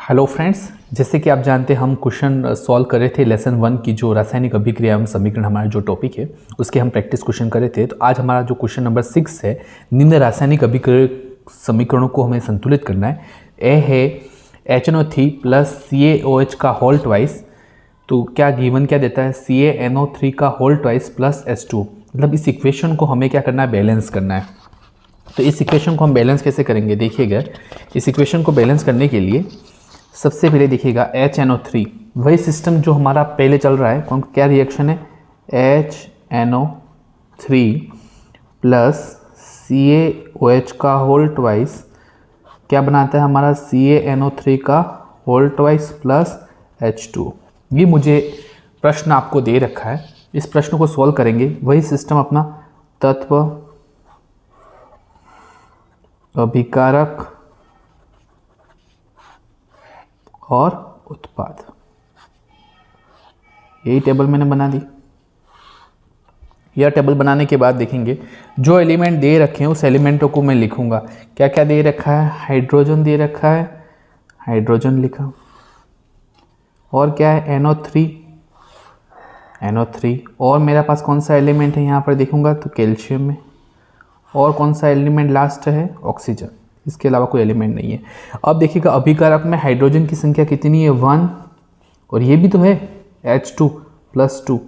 Hello friends, जैसे कि आप जानते हैं हम क्वेश्चन सॉल्व कर रहे थे लेसन 1 की जो रासायनिक अभिक्रिया एवं समीकरण हमारा जो टॉपिक है उसके हम प्रैक्टिस क्वेश्चन कर रहे थे। तो आज हमारा जो क्वेश्चन नंबर 6 है, निम्न रासायनिक अभिक्रिया समीकरणों को हमें संतुलित करना है। ए है HNO3 प्लस CaOH का होल ट्वाइस। तो क्या गिवन क्या देता है, CaNO3 का होल ट्वाइस प्लस H2। मतलब इस इक्वेशन को हमें क्या करना है, बैलेंस करना है। तो इस इक्वेशन को हम बैलेंस कैसे करेंगे, देखिएगा इस इक्वेशन को बैलेंस करने के लिए सबसे पहले देखिएगा HNO3 वही सिस्टम जो हमारा पहले चल रहा है। कौन क्या रिएक्शन है, HNO3 प्लस CaOH का होल ट्वाइस क्या बनाता है हमारा, CaNO3 का होल ट्वाइस प्लस H2। ये मुझे प्रश्न आपको दे रखा है, इस प्रश्न को सॉल्व करेंगे। वही सिस्टम अपना तत्व अभिकारक और उत्पाद, यही टेबल मैंने बना दी। यह टेबल बनाने के बाद देखेंगे जो एलिमेंट दे रखे हैं उस एलिमेंटों को मैं लिखूंगा। क्या क्या दे रखा है, हाइड्रोजन दे रखा है, हाइड्रोजन लिखा। और क्या है, NO3। और मेरे पास कौन सा एलिमेंट है यहाँ पर देखूंगा तो कैल्शियम में। और कौन सा एलिमेंट लास्ट है, ऑक्सीजन। इसके अलावा कोई एलिमेंट नहीं है। अब देखिएगा अभिकारक में हाइड्रोजन की संख्या कितनी है, 1। और ये भी तो है H2 प्लस 2,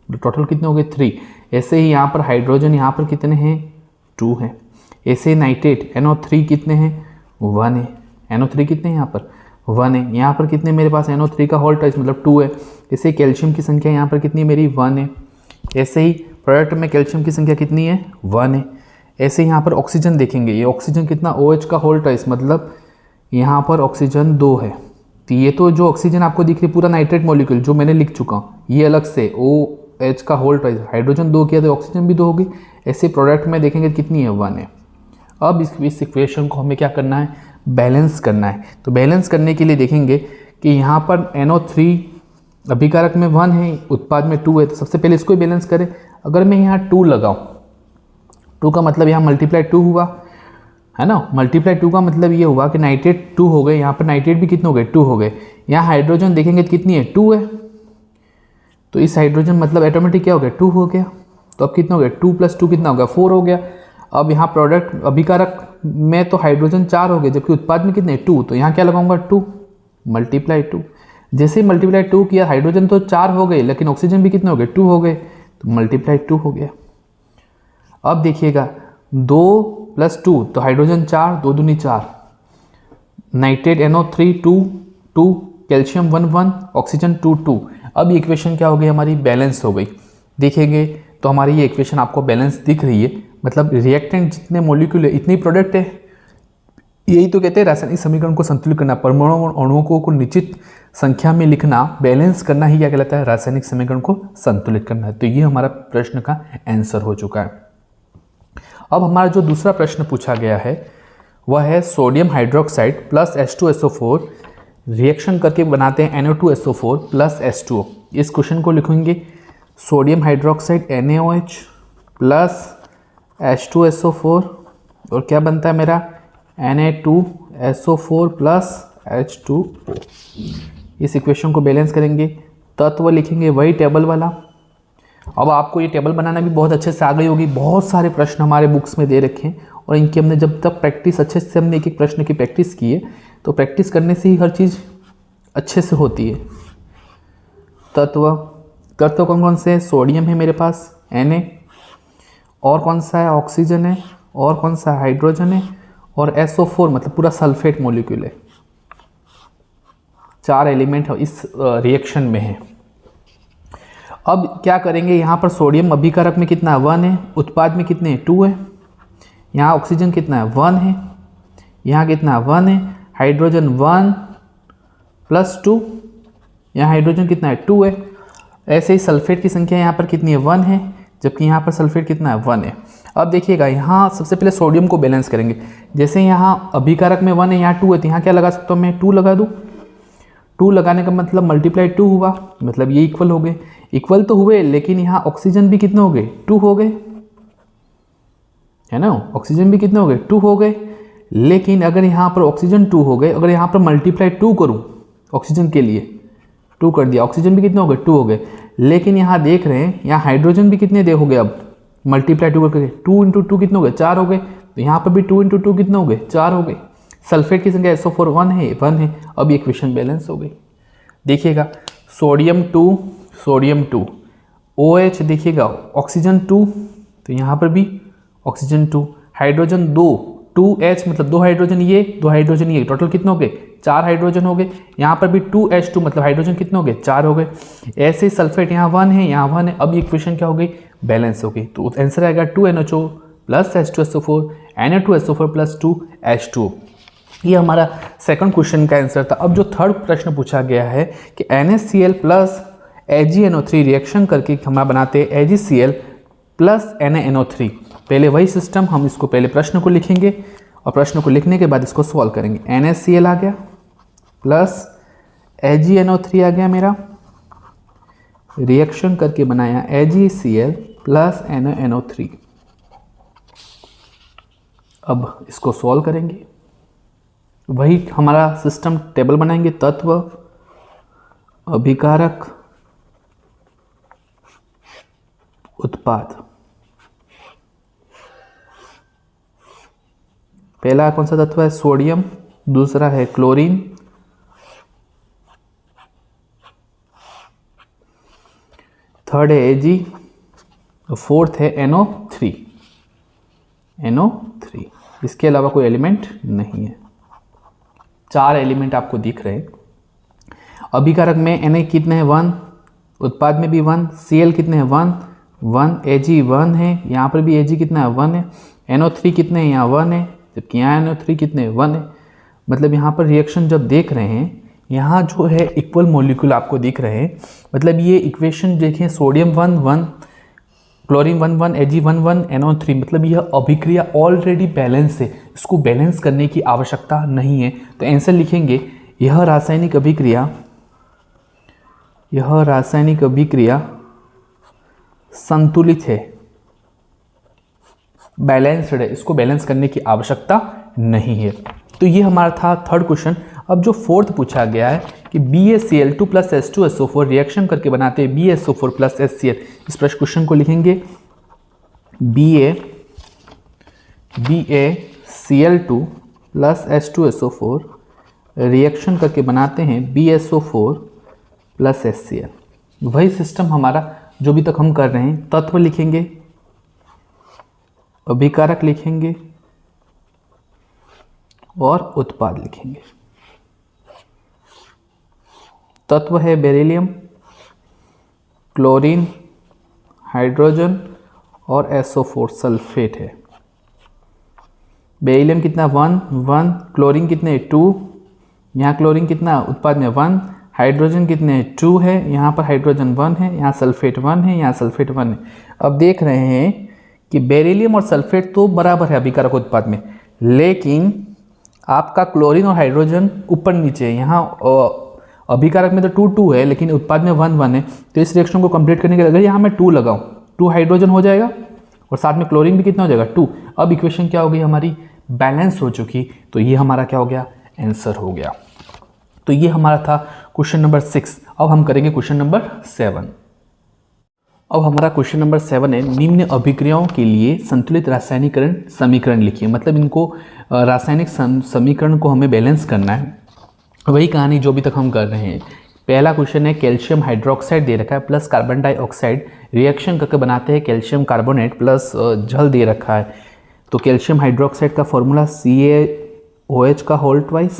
टोटल कितने हो गए, 3। ऐसे ही यहाँ पर हाइड्रोजन यहाँ पर कितने हैं, 2 हैं। ऐसे नाइट्रेट NO3 कितने हैं, 1 है। NO3 कितने हैं यहाँ पर, 1 है। यहाँ पर कितने मेरे पास NO3 का होल ट्वाइस मतलब 2 है। ऐसे कैल्शियम की संख्या यहाँ पर कितनी है मेरी, 1 है। ऐसे ही प्रोडक्ट में कैल्शियम की संख्या कितनी है, 1 है। ऐसे यहाँ पर ऑक्सीजन देखेंगे, ये ऑक्सीजन कितना, OH का होल ट्वाइस मतलब यहाँ पर ऑक्सीजन 2 है। तो ये तो जो ऑक्सीजन आपको दिख रही पूरा नाइट्रेट मॉलिक्यूल जो मैंने लिख चुका हूँ, ये अलग से OH का होल ट्वाइस, हाइड्रोजन 2 किया तो ऑक्सीजन भी 2 होगी। ऐसे प्रोडक्ट में देखेंगे कितनी है, 1 है। अब इस इक्वेशन को हमें क्या करना है, बैलेंस करना है। तो बैलेंस करने के लिए देखेंगे कि यहाँ पर NO3 अभिकारक में 1 है, उत्पाद में 2 है। तो सबसे पहले इसको बैलेंस करें। अगर मैं यहाँ 2 लगाऊँ, 2 का मतलब यहाँ मल्टीप्लाई 2 हुआ है ना। मल्टीप्लाई 2 का मतलब ये हुआ कि नाइट्रेट 2 हो गए, यहाँ पर नाइट्रेट भी कितने हो गए, 2 हो गए। यहाँ हाइड्रोजन देखेंगे तो कितनी है, 2 है। तो इस हाइड्रोजन मतलब ऑटोमेटिक क्या हो गया, 2 हो गया। तो अब कितना हो गया, 2 प्लस 2 कितना हो गया, 4 हो गया। अब यहाँ प्रोडक्ट अभिकारक में तो हाइड्रोजन 4 हो गए, जबकि उत्पाद में कितने, 2। तो यहाँ क्या लगाऊंगा, 2 मल्टीप्लाई 2। जैसे ही मल्टीप्लाई 2 किया, हाइड्रोजन तो 4 हो गए लेकिन ऑक्सीजन भी कितने हो गए, 2 हो गए। तो मल्टीप्लाई 2 हो गया। अब देखिएगा 2 प्लस 2 तो हाइड्रोजन 4, 2 दूनी 4, नाइट्रेट NO3 2, कैल्शियम 1, ऑक्सीजन 2। अब ये इक्वेशन क्या हो गई हमारी, बैलेंस हो गई। देखेंगे तो हमारी ये इक्वेशन आपको बैलेंस दिख रही है। मतलब रिएक्टेंट जितने मॉलिक्यूल है इतनी प्रोडक्ट है। यही तो कहते हैं रासायनिक समीकरण को संतुलित करना, परमाणु अणुओं को निश्चित संख्या में लिखना, बैलेंस करना ही क्या कहलाता है, रासायनिक समीकरण को संतुलित करना है। तो ये हमारा प्रश्न का आंसर हो चुका है। अब हमारा जो दूसरा प्रश्न पूछा गया है वह है sodium hydroxide plus H2SO4 reaction करके बनाते हैं NO2SO4 प्लस H2O। इस क्वेश्चन को लिखेंगे sodium hydroxide NaOH plus H2SO4 और क्या बनता है मेरा, Na2SO4 प्लस H2O। इस इक्वेशन को बैलेंस करेंगे, तत्व लिखेंगे वही टेबल वाला। अब आपको ये टेबल बनाना भी बहुत अच्छे से आ गई होगी। बहुत सारे प्रश्न हमारे बुक्स में दे रखे हैं और इनकी हमने जब तक प्रैक्टिस अच्छे से हमने एक एक प्रश्न की प्रैक्टिस की है, तो प्रैक्टिस करने से ही हर चीज़ अच्छे से होती है। तत्व कौन कौन से है, सोडियम है मेरे पास Na, और कौन सा है, ऑक्सीजन है, और कौन सा हाइड्रोजन है, और SO4 मतलब पूरा सल्फेट मॉलिक्यूल है। 4 एलिमेंट इस रिएक्शन में है। अब क्या करेंगे, यहाँ पर सोडियम अभिकारक में कितना है, 1 है, उत्पाद में कितने हैं, 2 है। यहाँ ऑक्सीजन कितना है, 1 है। यहाँ कितना है, 1 है। हाइड्रोजन 1 प्लस 2, यहाँ हाइड्रोजन कितना है, 2 है। ऐसे ही सल्फेट की संख्या यहाँ पर कितनी है, 1 है, जबकि यहाँ पर सल्फेट कितना है, 1 है। अब देखिएगा यहाँ सबसे पहले सोडियम को बैलेंस करेंगे। जैसे यहाँ अभिकारक में 1 है, यहाँ 2 है, तो यहाँ क्या लगा सकता हूँ मैं, 2 लगा दूँ। 2 लगाने का मतलब मल्टीप्लाई 2 हुआ, मतलब ये इक्वल हो गए। इक्वल तो हुए लेकिन यहाँ ऑक्सीजन भी कितने हो गए, 2 हो गए, है ना। ऑक्सीजन भी कितने हो गए, 2 हो गए। लेकिन अगर यहाँ पर ऑक्सीजन 2 हो गए, अगर यहाँ पर मल्टीप्लाई 2 करूँ ऑक्सीजन के लिए 2 कर दिया, ऑक्सीजन भी कितने हो गए 2 हो गए। लेकिन यहाँ देख रहे हैं यहाँ हाइड्रोजन भी कितने हो गए, अब मल्टीप्लाई 2 करके 2 इंटू 2 कितने हो गए 4 हो गए, तो यहाँ पर भी 2 इंटू 2 कितने हो गए 4 हो गए। सल्फेट की संख्या SO4 1 है, अब ये इक्वेशन बैलेंस हो गई। देखिएगा सोडियम 2 OH, देखिएगा ऑक्सीजन 2, तो यहाँ पर भी ऑक्सीजन 2, हाइड्रोजन 2H मतलब 2 हाइड्रोजन ये, टोटल कितने हो गए 4 हाइड्रोजन हो गए। यहाँ पर भी 2H2 मतलब हाइड्रोजन कितने हो गए 4 हो गए। ऐसे ही सल्फेट यहाँ 1 है, यहाँ 1 है, अब ये इक्वेशन क्या हो गई बैलेंस हो गई। तो आंसर आएगा 2NHO plus H2SO4 Na2SO4 plus 2H2। ये हमारा सेकंड क्वेश्चन का आंसर था। अब जो थर्ड प्रश्न पूछा गया है कि NaCl प्लस AgNO3 रिएक्शन करके हमारा बनाते हैं AgCl प्लस NaNO3। पहले वही सिस्टम, हम इसको पहले प्रश्न को लिखेंगे और प्रश्न को लिखने के बाद इसको सॉल्व करेंगे। NaCl आ गया प्लस AgNO3 आ गया मेरा, रिएक्शन करके बनाया AgCl प्लस NaNO3। अब इसको सॉल्व करेंगे, वही हमारा सिस्टम टेबल बनाएंगे, तत्व, अभिकारक, उत्पाद। पहला कौन सा तत्व है सोडियम, दूसरा है क्लोरीन, थर्ड है Ag, फोर्थ है NO3। इसके अलावा कोई एलिमेंट नहीं है। 4 एलिमेंट आपको दिख रहे हैं। अभिकारक में Na कितने हैं 1, उत्पाद में भी 1, Cl कितने हैं 1, Ag 1 है, यहाँ पर भी Ag कितना है 1 है, NO3 कितने हैं यहाँ 1 है, जबकि यहाँ NO3 कितने 1 है। मतलब यहाँ पर रिएक्शन जब देख रहे हैं, यहाँ जो है इक्वल मॉलिक्यूल आपको दिख रहे हैं। मतलब ये इक्वेशन देखें, सोडियम 1 1, क्लोरीन 1 1, Ag 1 1, NO3, मतलब यह अभिक्रिया ऑलरेडी बैलेंस है, इसको बैलेंस करने की आवश्यकता नहीं है। तो आंसर लिखेंगे यह रासायनिक अभिक्रिया संतुलित है, बैलेंस्ड है, इसको बैलेंस करने की आवश्यकता नहीं है। तो ये हमारा था थर्ड क्वेश्चन। अब जो फोर्थ पूछा गया है कि BaCl2 प्लस H2SO4 रिएक्शन करके बनाते हैं BaSO4 प्लस HCl। इस प्रश्न क्वेश्चन को लिखेंगे BaCl2 प्लस H2SO4 रिएक्शन करके बनाते हैं BaSO4 प्लस HCl। वही सिस्टम हमारा जो भी तक हम कर रहे हैं, तत्व लिखेंगे, अभिकारक लिखेंगे और उत्पाद लिखेंगे। तत्व है बेरिलियम, क्लोरीन, हाइड्रोजन और SO4 सल्फेट है। बेरिलियम कितना 1 1, क्लोरीन कितने 2, यहाँ क्लोरीन कितना उत्पाद में 1, हाइड्रोजन कितने 2 है, यहाँ पर हाइड्रोजन 1 है, यहाँ सल्फेट 1 है, यहाँ सल्फेट 1 है। अब देख रहे हैं कि बेरिलियम और सल्फेट तो बराबर है अभिकारक उत्पाद में, लेकिन आपका क्लोरीन और हाइड्रोजन ऊपर नीचे है। यहाँ अभिकारक में तो 2 2 है, लेकिन उत्पाद में 1 1 है। तो इस रिएक्शन को कंप्लीट करने के लिए अगर यहाँ मैं 2 लगाऊं, 2 हाइड्रोजन हो जाएगा और साथ में क्लोरीन भी कितना हो जाएगा 2। अब इक्वेशन क्या हो गई हमारी बैलेंस हो चुकी। तो ये हमारा क्या हो गया आंसर हो गया। तो ये हमारा था क्वेश्चन नंबर 6। अब हम करेंगे क्वेश्चन नंबर 7। अब हमारा क्वेश्चन नंबर 7 है, निम्न अभिक्रियाओं के लिए संतुलित रासायनिकरण समीकरण लिखिए। मतलब इनको रासायनिक समीकरण को हमें बैलेंस करना है, वही कहानी जो भी तक हम कर रहे हैं। पहला क्वेश्चन है कैल्शियम हाइड्रोक्साइड दे रखा है प्लस कार्बन डाइऑक्साइड, रिएक्शन करके बनाते हैं कैल्शियम कार्बोनेट प्लस जल दे रखा है। तो कैल्शियम हाइड्रोक्साइड का फॉर्मूला CaOH का whole twice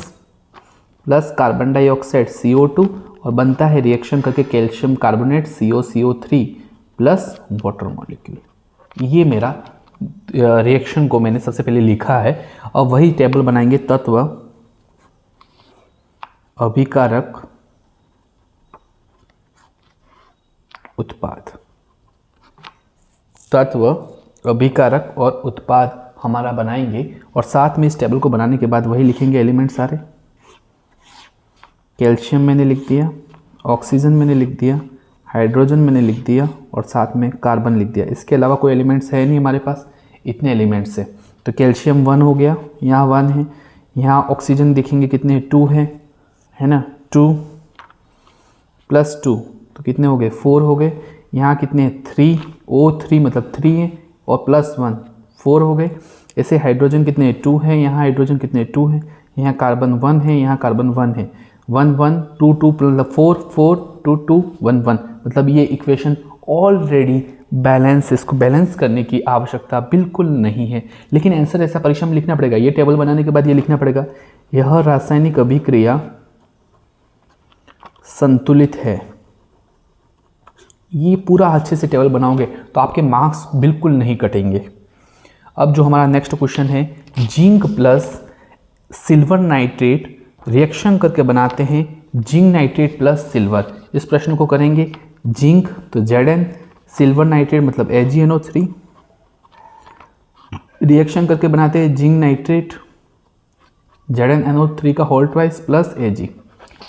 plus carbon dioxide CO2 और बनता है रिएक्शन करके calcium carbonate COCO3 plus water molecule. ये मेरा रिएक्शन को मैंने सबसे पहले लिखा है। और वही टेबल बनाएंगे, तत्व, अभिकारक, उत्पाद। तत्व, अभिकारक और उत्पाद हमारा बनाएंगे और साथ में इस टेबल को बनाने के बाद वही लिखेंगे एलिमेंट सारे। कैल्शियम मैंने लिख दिया, ऑक्सीजन मैंने लिख दिया, हाइड्रोजन मैंने लिख दिया और साथ में कार्बन लिख दिया। इसके अलावा कोई एलिमेंट्स है नहीं हमारे पास, इतने एलिमेंट्स है। तो कैल्शियम 1 हो गया, यहाँ 1 है, यहाँ ऑक्सीजन देखेंगे कितने 2 है ना, 2 प्लस 2 तो कितने हो गए 4 हो गए। यहाँ कितने 3 O3 मतलब 3 है और प्लस 1 4 हो गए। ऐसे हाइड्रोजन कितने 2 है, यहाँ हाइड्रोजन कितने 2 है, यहाँ कार्बन 1 है, यहाँ कार्बन 1 है। 1 1 2 2 मतलब 4 4 2 2 1 1 मतलब ये इक्वेशन ऑलरेडी बैलेंस। इसको बैलेंस करने की आवश्यकता बिल्कुल नहीं है, लेकिन आंसर ऐसा परीक्षा में लिखना पड़ेगा। ये टेबल बनाने के बाद ये लिखना पड़ेगा यह रासायनिक अभिक्रिया संतुलित है। ये पूरा अच्छे से टेबल बनाओगे तो आपके मार्क्स बिल्कुल नहीं कटेंगे। अब जो हमारा नेक्स्ट क्वेश्चन है, zinc plus silver nitrate reaction करके बनाते हैं जिंक नाइट्रेट प्लस सिल्वर। इस प्रश्न को करेंगे। जिंक तो Zn, सिल्वर नाइट्रेट मतलब AgNO3, रिएक्शन करके बनाते हैं जिंक नाइट्रेट ZnNO3 का होल ट्वाइस प्लस Ag।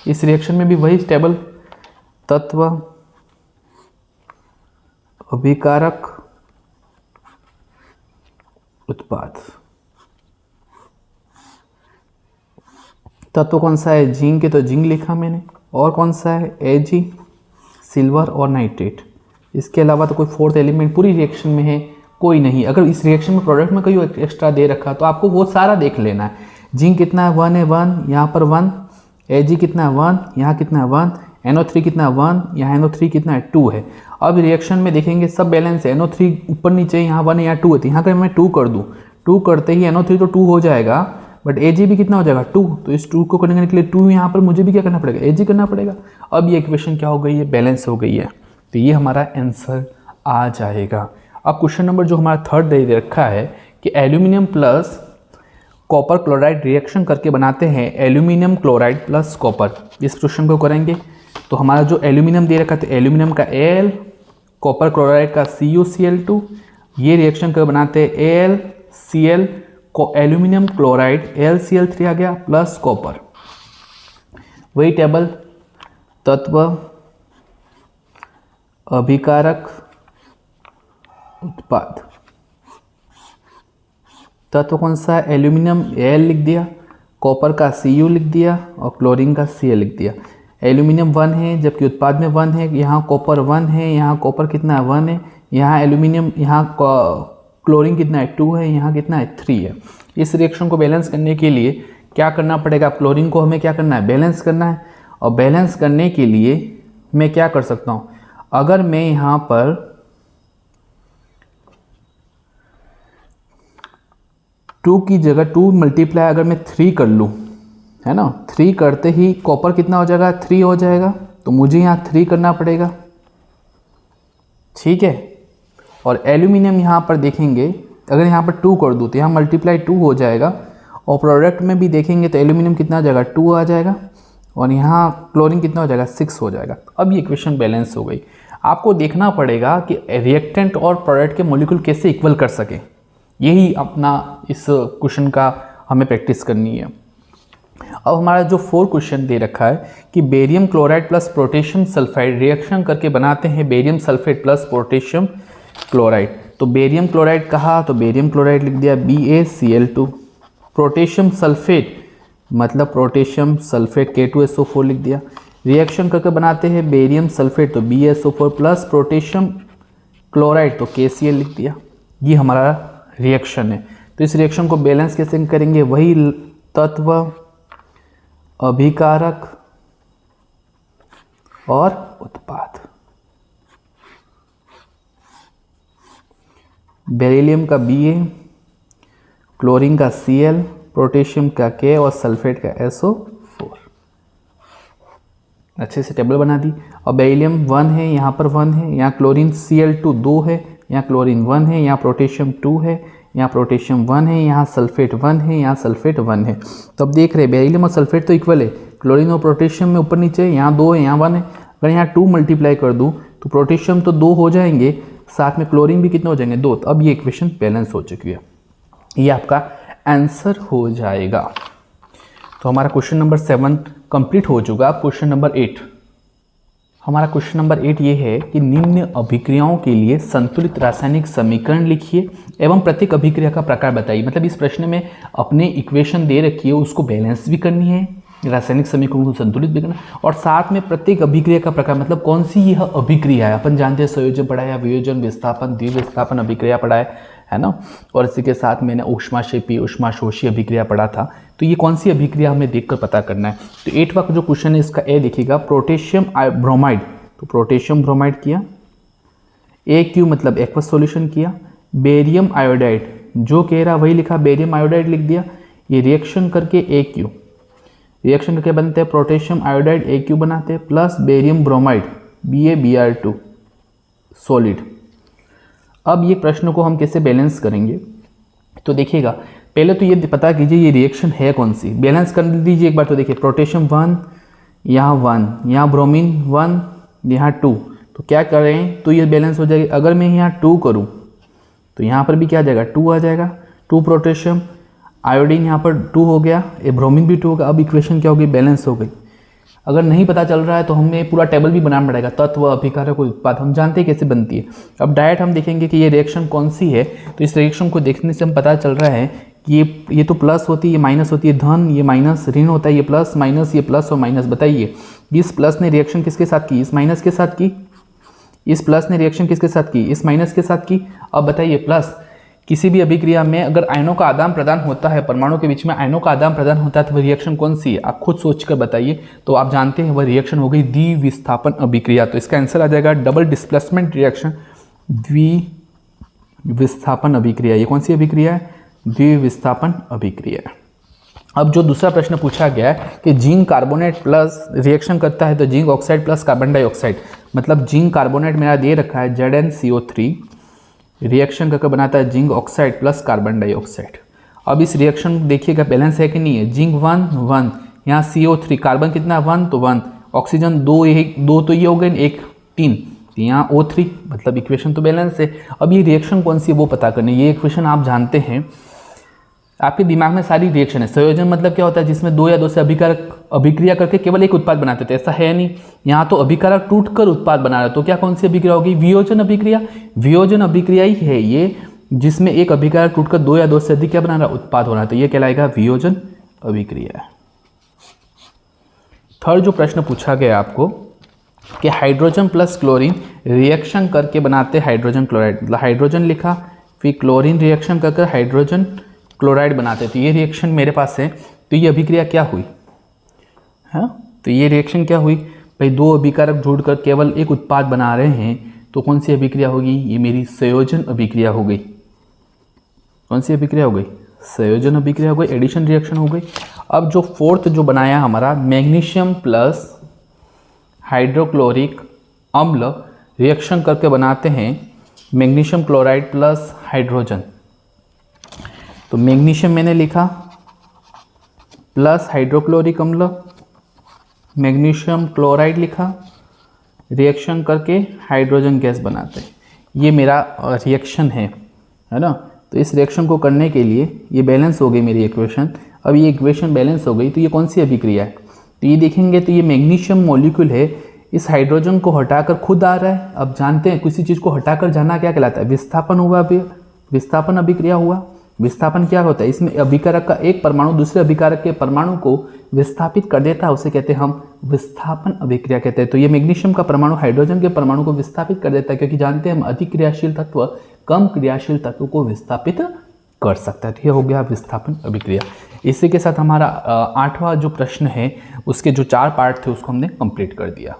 इस रिएक्शन में भी वही टेबल, तत्व, अभिकारक, उत्पाद। तत्व कौन सा है, जिंक है तो जिंक लिखा मैंने, और कौन सा है Ag, सिल्वर और नाइट्रेट। इसके अलावा तो कोई फोर्थ एलिमेंट पूरी रिएक्शन में है कोई नहीं। अगर इस रिएक्शन में प्रोडक्ट में कोई एक्स्ट्रा दे रखा तो आपको वो सारा देख लेना है। जिंक कितना है 1 है 1, यहाँ पर 1, Ag कितना है 1, यहाँ कितना है 1, NO3 कितना है 1, यहाँ NO3 कितना है 2 है। अब रिएक्शन में देखेंगे सब बैलेंस है। NO3 ऊपर नीचे यहाँ 1 है यहाँ 2 है, तो यहाँ अगर मैं 2 कर दूँ, 2 करते ही NO3 तो 2 हो जाएगा, बट Ag भी कितना हो जाएगा 2। तो इस 2 को करने के लिए 2 यहाँ पर मुझे भी क्या करना पड़ेगा, Ag करना पड़ेगा। अब ये इक्वेशन क्या हो गई है, बैलेंस हो गई है। तो ये हमारा आंसर आ जाएगा। अब क्वेश्चन नंबर जो हमारा थर्ड दे रखा है कि aluminium plus copper chloride reaction करके बनाते हैं एल्यूमिनियम क्लोराइड प्लस कॉपर। इस क्वेश्चन को करेंगे तो हमारा जो एल्यूमिनियम दे रखा था, एल्यूमिनियम का Al, कॉपर क्लोराइड का CuCl2, ये रिएक्शन कर बनाते हैं AlCl को एल्यूमिनियम क्लोराइड AlCl3 आ गया प्लस कॉपर। वही टेबल, तत्व, अभिकारक, उत्पाद। तत्व कौन सा है, एल्यूमिनियम Al लिख दिया, कॉपर का Cu लिख दिया और क्लोरीन का Cl लिख दिया। एल्यूमिनियम 1 है जबकि उत्पाद में 1 है, यहाँ कॉपर 1 है, यहाँ कॉपर कितना है 1 है, यहाँ एल्यूमिनियम, यहाँ क्लोरीन कितना है 2 है, यहाँ कितना है 3 है। इस रिएक्शन को बैलेंस करने के लिए क्या करना पड़ेगा, क्लोरीन को हमें क्या करना है, बैलेंस करना है। और बैलेंस करने के लिए मैं क्या कर सकता हूँ, अगर मैं यहाँ पर 2 की जगह 2 मल्टीप्लाई अगर मैं 3 कर लूँ, है ना, 3 करते ही कॉपर कितना हो जाएगा 3 हो जाएगा, तो मुझे यहाँ 3 करना पड़ेगा, ठीक है। और एल्यूमिनियम यहाँ पर देखेंगे अगर यहाँ पर 2 कर दूँ तो यहाँ मल्टीप्लाई 2 हो जाएगा, और प्रोडक्ट में भी देखेंगे तो एल्यूमिनियम कितना आ जाएगा 2 आ जाएगा, और यहाँ क्लोरीन कितना हो जाएगा 6 हो जाएगा। अब ये इक्वेशन बैलेंस हो गई। आपको देखना पड़ेगा कि रिएक्टेंट और प्रोडक्ट के मॉलिक्यूल कैसे इक्वल कर सके, यही अपना इस क्वेश्चन का हमें प्रैक्टिस करनी है। अब हमारा जो 4 क्वेश्चन दे रखा है कि barium chloride plus potassium sulphide reaction करके बनाते हैं barium sulphate plus potassium chloride. तो बेरियम क्लोराइड कहा तो बेरियम क्लोराइड लिख दिया BaCl2, पोटेशियम सल्फेट मतलब पोटेशियम सल्फेट K2SO4 लिख दिया। रिएक्शन करके बनाते हैं बेरियम सल्फेट तो BaSO4 प्लस पोटेशियम क्लोराइड तो KCl लिख दिया। ये हमारा रिएक्शन है। तो इस रिएक्शन को बैलेंस कैसे करेंगे, वही तत्व, अभिकारक और उत्पाद। बेरिलियम का Ba, क्लोरीन का Cl, पोटेशियम का K और सल्फेट का SO4। अच्छे से टेबल बना दी। और बेरिलियम 1 है, यहाँ पर 1 है, यहाँ क्लोरीन Cl2 2 है, यहाँ क्लोरीन 1 है, यहाँ पोटेशियम 2 है, यहाँ पोटेशियम 1 है, यहाँ सल्फेट 1 है, यहाँ सल्फेट 1 है। तो अब देख रहे हैं बेरिलियम और सल्फेट तो इक्वल है, क्लोरीन और पोटेशियम में ऊपर नीचे है, यहाँ 2 है, यहाँ 1 है। अगर यहाँ 2 मल्टीप्लाई कर दूँ तो पोटेशियम तो 2 हो जाएंगे, साथ में क्लोरीन भी कितने हो जाएंगे 2। तो अब ये इक्वेशन बैलेंस हो चुकी है, ये आपका आंसर हो जाएगा। तो हमारा क्वेश्चन नंबर 7 कंप्लीट हो चुका। अब क्वेश्चन नंबर 8, हमारा क्वेश्चन नंबर 8 ये है कि निम्न अभिक्रियाओं के लिए संतुलित रासायनिक समीकरण लिखिए एवं प्रत्येक अभिक्रिया का प्रकार बताइए। मतलब इस प्रश्न में अपने इक्वेशन दे रखी है, उसको बैलेंस भी करनी है रासायनिक समीकरण को संतुलित भी करना, और साथ में प्रत्येक अभिक्रिया का प्रकार, मतलब कौन सी यह अभिक्रिया है। अपन जानते हैं संयोजन पढ़ा है, वियोजन, विस्थापन, द्विविस्थापन अभिक्रिया पढ़ा है ना। और इसी के साथ मैंने ऊष्माक्षेपी, ऊष्माशोषी अभिक्रिया पढ़ा था। तो ये कौन सी अभिक्रिया हमें देखकर पता करना है। तो 8वां का जो क्वेश्चन है इसका ए देखिएगा, पोटेशियम ब्रोमाइड। तो पोटेशियम ब्रोमाइड किया, AQ मतलब एक्वस सॉल्यूशन किया। बेरियम आयोडाइड, जो कह रहा वही लिखा, बेरियम आयोडाइड लिख दिया। ये रिएक्शन करके AQ, रिएक्शन करके बनते हैं पोटेशियम आयोडाइड, AQ बनाते हैं, plus barium bromide BaBr2 solid. अब ये प्रश्न को हम कैसे बैलेंस करेंगे, तो देखिएगा पहले तो ये पता कीजिए ये रिएक्शन है कौन सी, बैलेंस कर दीजिए एक बार। तो देखिए पोटेशियम 1, यहाँ 1, यहाँ ब्रोमीन 1, यहाँ 2, तो क्या करें, तो ये बैलेंस हो जाएगी। अगर मैं यहाँ 2 करूँ तो यहाँ पर भी क्या आ जाएगा, 2 आ जाएगा। 2 पोटेशियम, आयोडीन यहाँ पर 2 हो गया, ये ब्रोमीन भी 2 होगा। अब इक्वेशन क्या हो गई, बैलेंस हो गई। अगर नहीं पता चल रहा है तो हमें पूरा टेबल भी बनाना पड़ेगा, तत्व, अभिकारक, उत्पाद, हम जानते हैं कैसे बनती है। अब डायरेक्ट हम देखेंगे कि ये रिएक्शन कौन सी है। तो इस रिएक्शन को देखने से हम पता चल रहा है कि ये तो प्लस होती है, ये माइनस होती है, धन, ये माइनस, ऋण होता है, ये प्लस माइनस, ये प्लस और माइनस। बताइए इस प्लस ने रिएक्शन किसके साथ की, इस माइनस के साथ की। इस प्लस ने रिएक्शन किसके साथ की, इस माइनस के साथ की। अब बताइए प्लस, किसी भी अभिक्रिया में अगर आयनों का आदान प्रदान होता है, परमाणु के बीच में आयनों का आदान प्रदान होता है, तो वह रिएक्शन कौन सी है, आप खुद सोचकर बताइए। तो आप जानते हैं वह रिएक्शन हो गई द्विविस्थापन अभिक्रिया। तो इसका आंसर आ जाएगा डबल डिस्प्लेसमेंट रिएक्शन, द्विविस्थापन अभिक्रिया। ये कौन सी अभिक्रिया है, द्विविस्थापन अभिक्रिया। अब जो दूसरा प्रश्न पूछा गया है कि जिंक कार्बोनेट प्लस रिएक्शन करता है तो zinc oxide plus carbon dioxide, मतलब जिंक कार्बोनेट मेरा दे रखा है ZnCO3, रिएक्शन करके बनाता है zinc oxide plus carbon dioxide. अब इस रिएक्शन देखिएगा बैलेंस है कि नहीं है, जिंक 1 1, यहाँ CO3, कार्बन कितना 1 तो 1, ऑक्सीजन 2 तो ये हो गए 1 3, यहाँ O3, मतलब इक्वेशन तो बैलेंस है। अब ये रिएक्शन कौन सी है वो पता करनी, ये इक्वेशन आप जानते हैं, आपके दिमाग में सारी रिएक्शन है। संयोजन मतलब क्या होता है, जिसमें 2 या 2 से अभिक्रिया करके केवल एक उत्पाद बनाते थे, ऐसा है नहीं। यहाँ तो अभिकारक टूटकर उत्पाद बना रहे, तो क्या कौन सी अभिक्रिया होगी, वियोजन अभिक्रिया। वियोजन अभिक्रिया ही है ये, जिसमें एक अभिकारक टूटकर 2 या 2 से अधिक क्या बना रहा, उत्पाद होना, तो ये कहलाएगा वियोजन अभिक्रिया। थर्ड जो प्रश्न पूछा गया आपको कि हाइड्रोजन प्लस क्लोरीन रिएक्शन करके बनाते हाइड्रोजन क्लोराइड, मतलब हाइड्रोजन लिखा, फिर क्लोरीन रिएक्शन कर हाइड्रोजन क्लोराइड बनाते, तो ये रिएक्शन मेरे पास है। तो ये अभिक्रिया क्या हुई, हाँ, तो ये रिएक्शन क्या हुई भाई, 2 अभिकारक जोड़कर केवल एक उत्पाद बना रहे हैं, तो कौन सी अभिक्रिया होगी, ये मेरी संयोजन अभिक्रिया हो गई। कौन सी अभिक्रिया हो गई, संयोजन अभिक्रिया हो गई, एडिशन रिएक्शन हो गई। अब जो फोर्थ जो बनाया हमारा, मैग्नीशियम प्लस हाइड्रोक्लोरिक अम्ल रिएक्शन करके बनाते हैं मैग्नीशियम क्लोराइड प्लस हाइड्रोजन। तो मैग्नीशियम मैंने लिखा प्लस हाइड्रोक्लोरिक अम्ल, मैग्नीशियम क्लोराइड लिखा, रिएक्शन करके हाइड्रोजन गैस बनाते हैं। ये मेरा रिएक्शन है ना। तो इस रिएक्शन को करने के लिए ये बैलेंस हो गई मेरी इक्वेशन। अब ये इक्वेशन बैलेंस हो गई, तो ये कौन सी अभिक्रिया है, तो ये देखेंगे तो ये मैग्नीशियम मॉलिक्यूल है, इस हाइड्रोजन को हटाकर खुद आ रहा है। अब जानते हैं किसी चीज़ को हटाकर जाना क्या कहलाता है, विस्थापन हुआ, विस्थापन अभिक्रिया हुआ। विस्थापन क्या होता है, इसमें अभिकारक का एक परमाणु दूसरे अभिकारक के परमाणु को विस्थापित कर देता है, उसे कहते हैं हम विस्थापन अभिक्रिया कहते हैं। तो ये मैग्नीशियम का परमाणु हाइड्रोजन के परमाणु को विस्थापित कर देता है, क्योंकि जानते हैं हम अधिक क्रियाशील तत्व कम क्रियाशील तत्व को विस्थापित कर सकता है। तो ये हो गया विस्थापन अभिक्रिया। इसी के साथ हमारा 8वां जो प्रश्न है उसके जो 4 पार्ट थे उसको हमने कंप्लीट कर दिया।